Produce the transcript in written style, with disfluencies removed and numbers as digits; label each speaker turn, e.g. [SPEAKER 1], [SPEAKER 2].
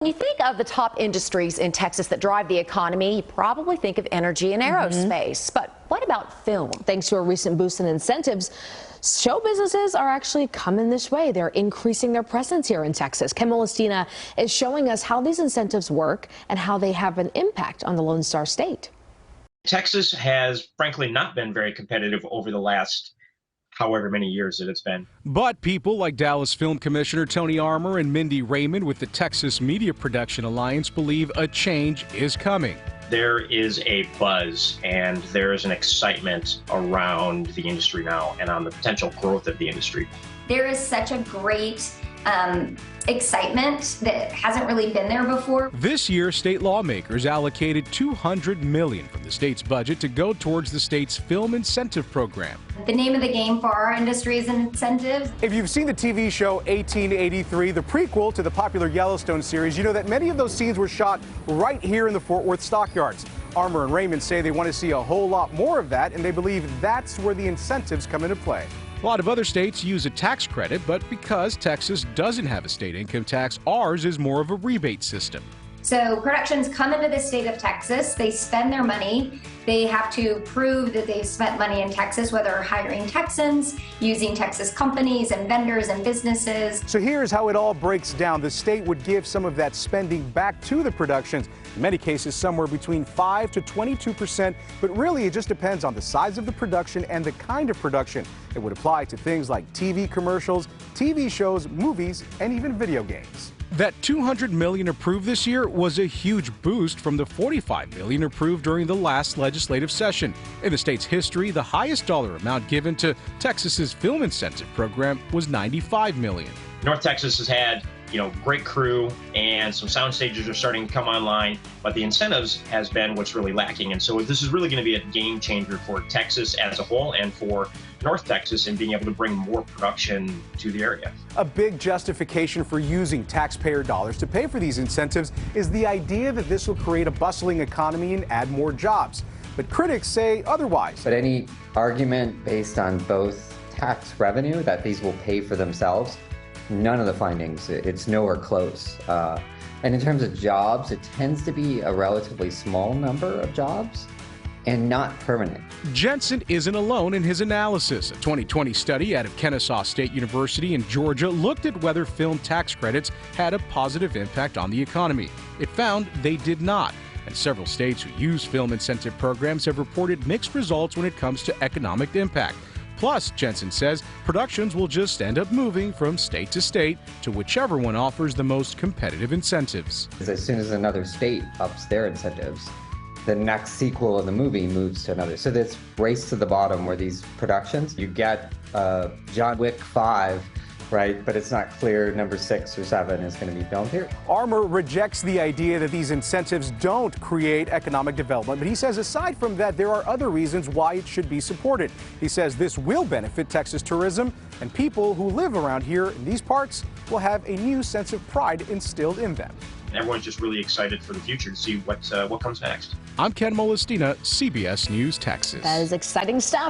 [SPEAKER 1] When you think of the top industries in Texas that drive the economy, you probably think of energy and aerospace. But what about film?
[SPEAKER 2] Thanks to a recent boost in incentives, show businesses are actually coming this way. They're increasing their presence here in Texas. Ken Molestina is showing us how these incentives work and how they have an impact on the Lone Star State.
[SPEAKER 3] Texas has frankly not been very competitive over the last however many years that it's been.
[SPEAKER 4] But people like Dallas Film Commissioner Tony Armour and Mindy Raymond with the Texas Media Production Alliance believe a change is coming.
[SPEAKER 3] There is a buzz and there is an excitement around the industry now and on the potential growth of the industry.
[SPEAKER 5] There is such a great excitement that hasn't really been there before.
[SPEAKER 4] This year, state lawmakers allocated $200 million from the state's budget to go towards the state's film incentive program.
[SPEAKER 5] The name of the game for our industry is incentives.
[SPEAKER 6] If you've seen the TV show 1883, the prequel to the popular Yellowstone series, you know that many of those scenes were shot right here in the Fort Worth stockyards. Armour and Raymond say they want to see a whole lot more of that, and they believe that's where the incentives come into play.
[SPEAKER 4] A lot of other states use a tax credit, but because Texas doesn't have a state income tax, ours is more of a rebate system.
[SPEAKER 5] So productions come into the state of Texas, they spend their money, they have to prove that they've spent money in Texas, whether hiring Texans, using Texas companies and vendors and businesses.
[SPEAKER 6] So here's how it all breaks down. The state would give some of that spending back to the productions, in many cases somewhere between 5 to 22%, but really it just depends on the size of the production and the kind of production. It would apply to things like TV commercials, TV shows, movies, and even video games.
[SPEAKER 4] That $200 million approved this year was a huge boost from the $45 million approved during the last legislative session. In the state's history, the highest dollar amount given to Texas's film incentive program was $95 million.
[SPEAKER 3] North Texas has had, great crew and some sound stages are starting to come online, but the incentives has been what's really lacking. And so this is really going to be a game changer for Texas as a whole and for North Texas in being able to bring more production to the area.
[SPEAKER 6] A big justification for using taxpayer dollars to pay for these incentives is the idea that this will create a bustling economy and add more jobs. But critics say otherwise.
[SPEAKER 7] But any argument based on both tax revenue that these will pay for themselves, none of the findings, it's nowhere close. And in terms of jobs, it tends to be a relatively small number of jobs and not permanent.
[SPEAKER 4] Jensen isn't alone in his analysis. A 2020 study out of Kennesaw State University in Georgia looked at whether film tax credits had a positive impact on the economy. It found they did not. And several states who use film incentive programs have reported mixed results when it comes to economic impact. Plus, Jensen says productions will just end up moving from state to state to whichever one offers the most competitive incentives.
[SPEAKER 7] As soon as another state ups their incentives, the next sequel of the movie moves to another. So this race to the bottom where these productions, you get John Wick 5, right? But it's not clear number 6 or 7 is going to be filmed here.
[SPEAKER 6] Armour rejects the idea that these incentives don't create economic development, but he says aside from that, there are other reasons why it should be supported. He says this will benefit Texas tourism, and people who live around here in these parts will have a new sense of pride instilled in them.
[SPEAKER 3] Everyone's just really excited for the future to see what comes next.
[SPEAKER 4] I'm Ken Molestina, CBS News, Texas.
[SPEAKER 2] That is exciting stuff.